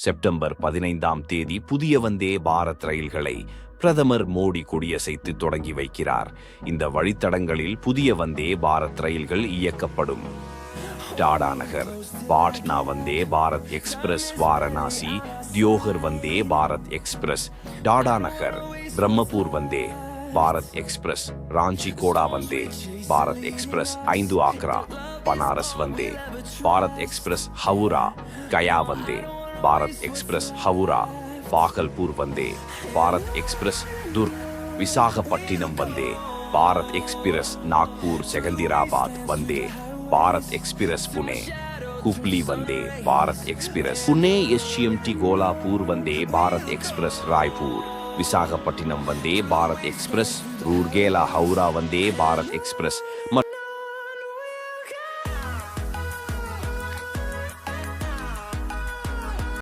September 15ஆம் தேதி புதிய வந்தே பாரத் ரயில்களை பிரதமர் மோடி கொடியசைத்து தொடங்கி வைக்கிறார். இந்த வழித்தடங்களில் புதிய வந்தே பாரத் ரயில்கள் இயக்கப்படும். டாடா நகர் பாட்னா வந்தே பாரத் எக்ஸ்பிரஸ், வாரணாசி தியோகர் வந்தே பாரத் எக்ஸ்பிரஸ், டாடா நகர் பிரம்மபூர் வந்தே பாரத் எக்ஸ்பிரஸ், ராஞ்சி கோடா Vande Bharat express, 5 Agra Banaras Vande Bharat express, Howrah Gaya Vande Bharat express, Howrah Bhagalpur Vande Bharat express, Durg Visakhapatnam Vande Bharat express, Nagpur Secunderabad Vande Bharat express, Pune Hubli Vande Bharat express, Pune एसजीएमटी Golapur Vande Bharat express, Raipur Visakhapatnam Vande Bharat express, Rourkela Howrah Vande Bharat express.